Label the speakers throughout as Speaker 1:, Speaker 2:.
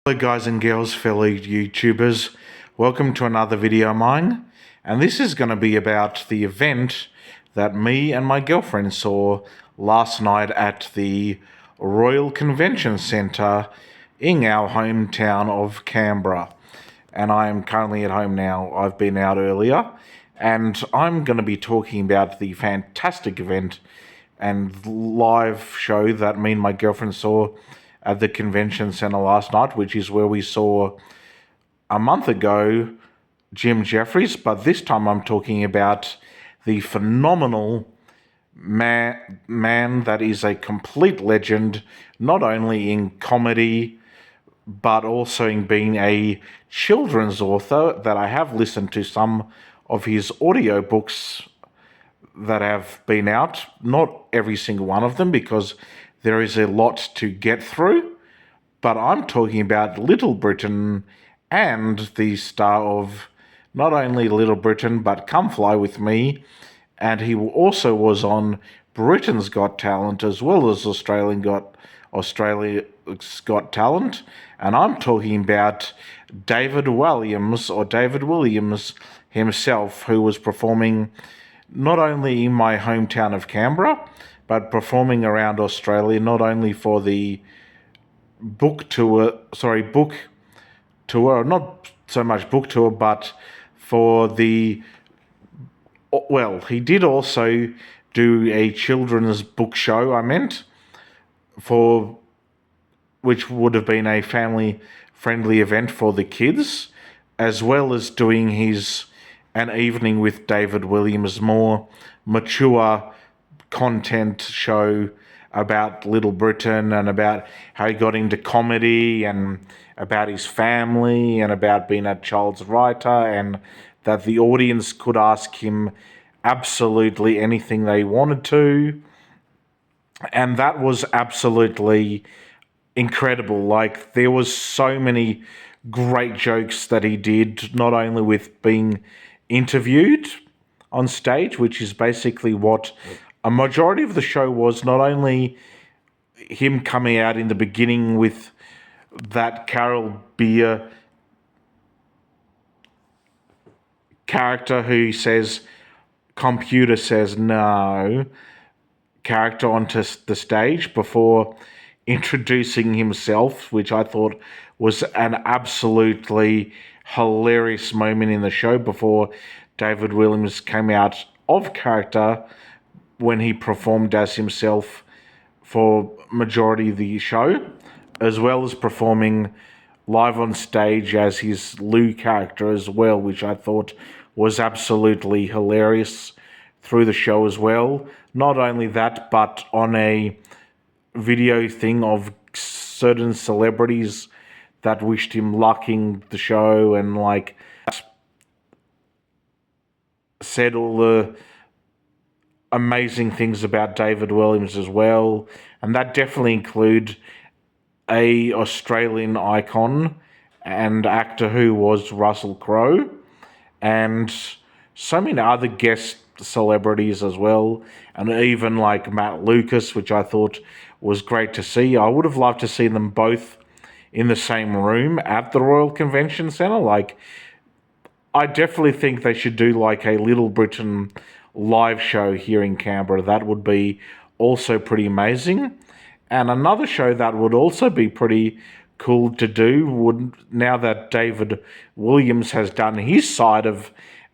Speaker 1: Hello guys and girls, fellow YouTubers, welcome to another video of mine, and this is going to be about the event that me and my girlfriend saw last night at the Royal Convention Centre in our hometown of Canberra. And I am currently at home now. I've been out earlier, and I'm going to be talking about the fantastic event and live show that me and my girlfriend saw at the convention center last night, which is where we saw a month ago Jim Jeffries, but this time I'm talking about the phenomenal man that is a complete legend, not only in comedy but also in being a children's author. That I have listened to some of his audiobooks that have been out, not every single one of them because there is a lot to get through, but I'm talking about Little Britain and the star of not only Little Britain but Come Fly With Me, and he also was on Britain's Got Talent as well as Australia's Got Talent, and I'm talking about David Walliams himself, who was performing not only in my hometown of Canberra, but performing around Australia, not only for the book tour, not so much book tour, but for the, well, he did also do a children's book show, for which would have been a family-friendly event for the kids, as well as doing an evening with David Walliams, more mature content show about Little Britain and about how he got into comedy and about his family and about being a child's writer, and that the audience could ask him absolutely anything they wanted to. And that was absolutely incredible. Like, there was so many great jokes that he did, not only with being interviewed on stage, which is basically what a majority of the show was, not only him coming out in the beginning with that Carol Beer character who says, "Computer says no," character onto the stage before introducing himself, which I thought was an absolutely hilarious moment in the show before David Walliams came out of character when he performed as himself for majority of the show, as well as performing live on stage as his Lou character as well, which I thought was absolutely hilarious through the show as well. Not only that, but on a video thing of certain celebrities that wished him luck in the show and said all the amazing things about David Walliams as well, and that definitely include a Australian icon and actor who was Russell Crowe, and so many other guest celebrities as well, and even like Matt Lucas, which I thought was great to see. I would have loved to see them both in the same room at the Royal Convention Centre. Like, I definitely think they should do like a Little Britain live show here in Canberra. That would be also pretty amazing. And another show that would also be pretty cool to do would, now that David Walliams has done his side of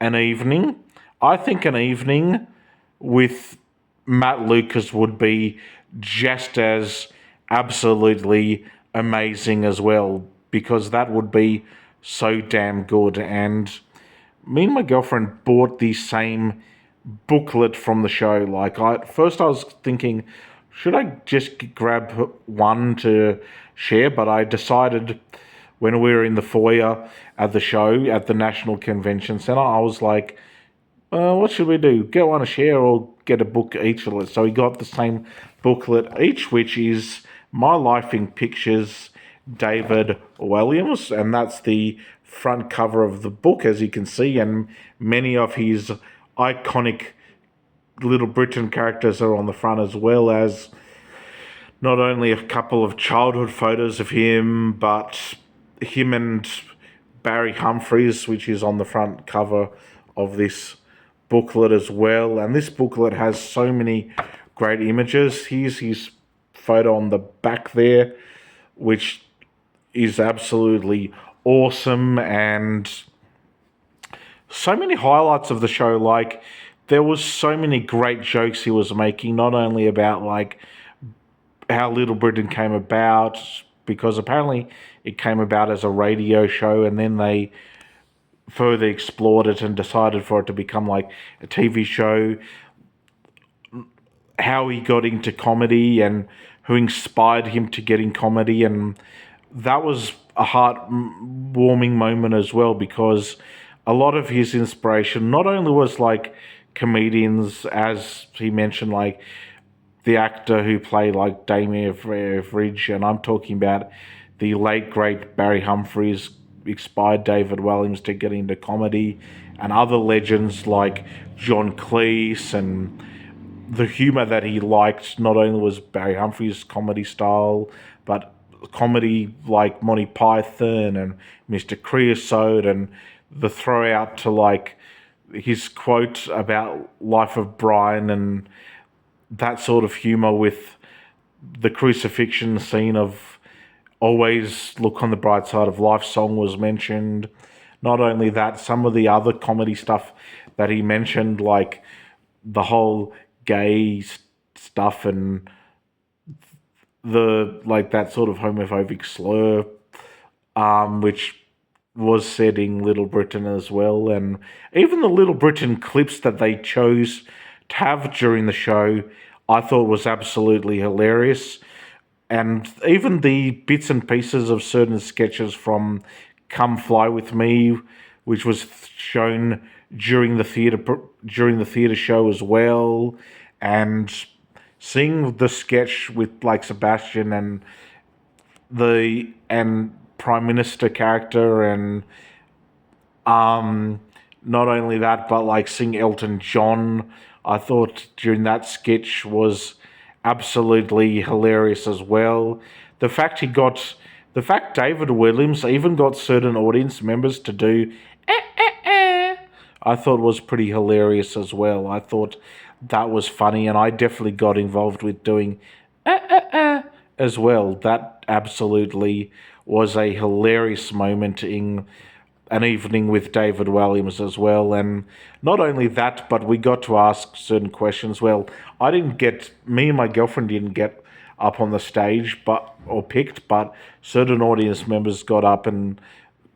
Speaker 1: an evening, I think an evening with Matt Lucas would be just as absolutely amazing as well, because that would be so damn good. And me and my girlfriend bought the same booklet from the show. Like, first I was thinking, should I just grab one to share? But I decided when we were in the foyer at the show at the National Convention Centre, I was like, what should we do? Get one to share or get a book each? So we got the same booklet each, which is My Life in Pictures, David Walliams, and that's the front cover of the book, as you can see, and many of his iconic Little Britain characters are on the front, as well as not only a couple of childhood photos of him, but him and Barry Humphries, which is on the front cover of this booklet as well. And this booklet has so many great images. Here's his photo on the back there, which is absolutely awesome, and so many highlights of the show. Like, there was so many great jokes he was making, not only about like how Little Britain came about, because apparently it came about as a radio show, and then they further explored it and decided for it to become like a TV show. How he got into comedy and who inspired him to get in comedy, and that was a heart-warming moment as well, because a lot of his inspiration not only was like comedians, as he mentioned, like the actor who played like Damien Average, and I'm talking about the late great Barry Humphries, inspired David Walliams to get into comedy, and other legends like John Cleese. And the humor that he liked not only was Barry Humphries' comedy style, but comedy like Monty Python and Mr. Creosote, and the throw out to like his quote about Life of Brian, and that sort of humor with the crucifixion scene of Always Look on the Bright Side of Life song was mentioned. Not only that, some of the other comedy stuff that he mentioned, like the whole gay stuff and the like that sort of homophobic slur, which was said in Little Britain as well, and even the Little Britain clips that they chose to have during the show, I thought was absolutely hilarious. And even the bits and pieces of certain sketches from Come Fly With Me, which was shown during the theater show as well, and seeing the sketch with like Sebastian and the and Prime Minister character, and not only that, but like seeing Elton John, I thought during that sketch was absolutely hilarious as well. The fact he got, the fact David Williams even got certain audience members to do, I thought was pretty hilarious as well. I thought that was funny, and I definitely got involved with doing as well. That absolutely was a hilarious moment in an evening with David Walliams as well. And not only that, but we got to ask certain questions. Well, me and my girlfriend didn't get up on the stage, or picked, but certain audience members got up and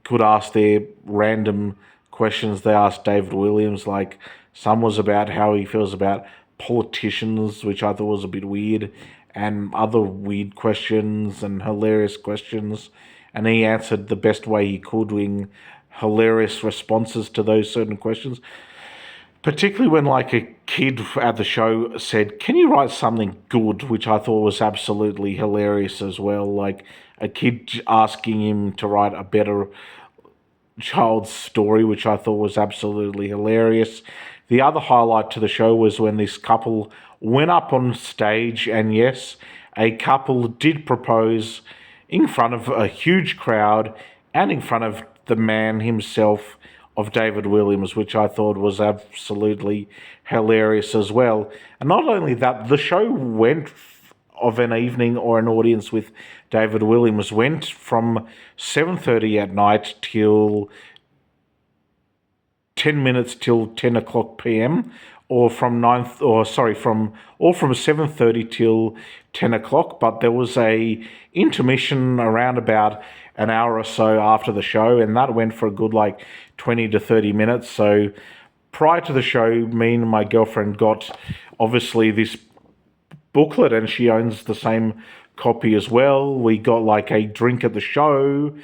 Speaker 1: could ask their random questions they asked David Williams. Like, some was about how he feels about politicians, which I thought was a bit weird, and other weird questions and hilarious questions. And he answered the best way he could in hilarious responses to those certain questions. Particularly when like a kid at the show said, "Can you write something good?" which I thought was absolutely hilarious as well. Like a kid asking him to write a better child's story, which I thought was absolutely hilarious. The other highlight to the show was when this couple went up on stage, and yes, a couple did propose in front of a huge crowd and in front of the man himself of David Williams, which I thought was absolutely hilarious as well. And not only that, the show went of an evening or an audience with David Williams went from 7:30 at night till 10 minutes till 10 o'clock p.m., or from 7:30 till 10 o'clock, but there was a intermission around about an hour or so after the show, and that went for a good like 20 to 30 minutes. So prior to the show, me and my girlfriend got obviously this booklet, and she owns the same copy as well. We got like a drink at the show.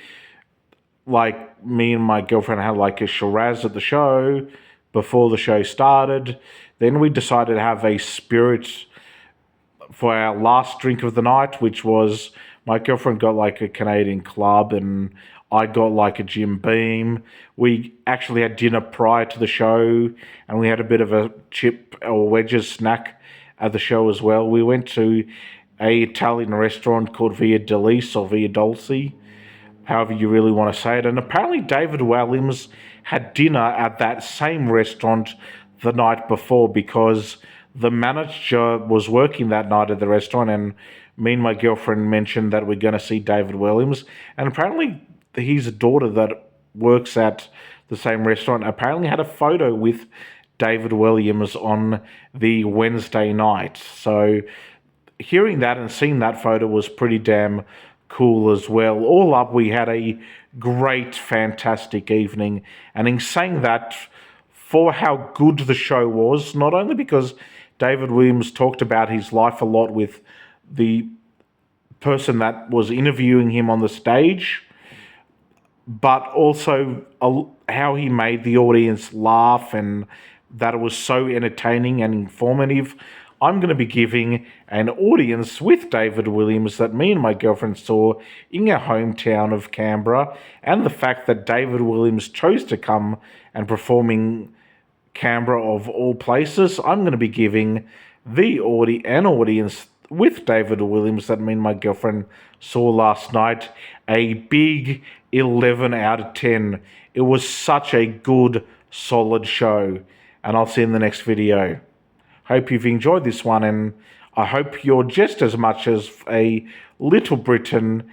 Speaker 1: Like, me and my girlfriend had like a Shiraz at the show before the show started. Then we decided to have a spirit for our last drink of the night, which was my girlfriend got like a Canadian Club, and I got like a Jim Beam. We actually had dinner prior to the show, and we had a bit of a chip or wedges snack at the show as well. We went to a Italian restaurant called Via Delice or Via Dolce, however you really want to say it. And apparently David Walliams had dinner at that same restaurant the night before, because the manager was working that night at the restaurant, and me and my girlfriend mentioned that we're going to see David Walliams. And apparently his daughter that works at the same restaurant apparently had a photo with David Walliams on the Wednesday night. So hearing that and seeing that photo was pretty damn cool as well. All up, we had a great, fantastic evening. And in saying that, for how good the show was, not only because David Williams talked about his life a lot with the person that was interviewing him on the stage, but also how he made the audience laugh and that it was so entertaining and informative. I'm going to be giving an audience with David Walliams that me and my girlfriend saw in our hometown of Canberra, and the fact that David Walliams chose to come and perform in Canberra of all places. I'm going to be giving an audience with David Walliams that me and my girlfriend saw last night a big 11 out of 10. It was such a good, solid show. And I'll see you in the next video. Hope you've enjoyed this one, and I hope you're just as much as a Little Britain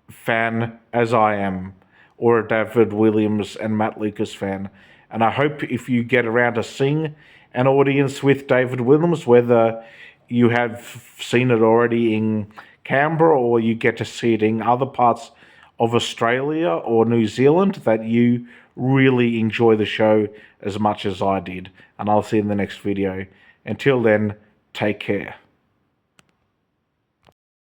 Speaker 1: fan as I am, or a David Walliams and Matt Lucas fan. And I hope if you get around to seeing an audience with David Walliams, whether you have seen it already in Canberra or you get to see it in other parts of Australia or New Zealand, that you really enjoy the show as much as I did. And I'll see you in the next video. Until then, take care.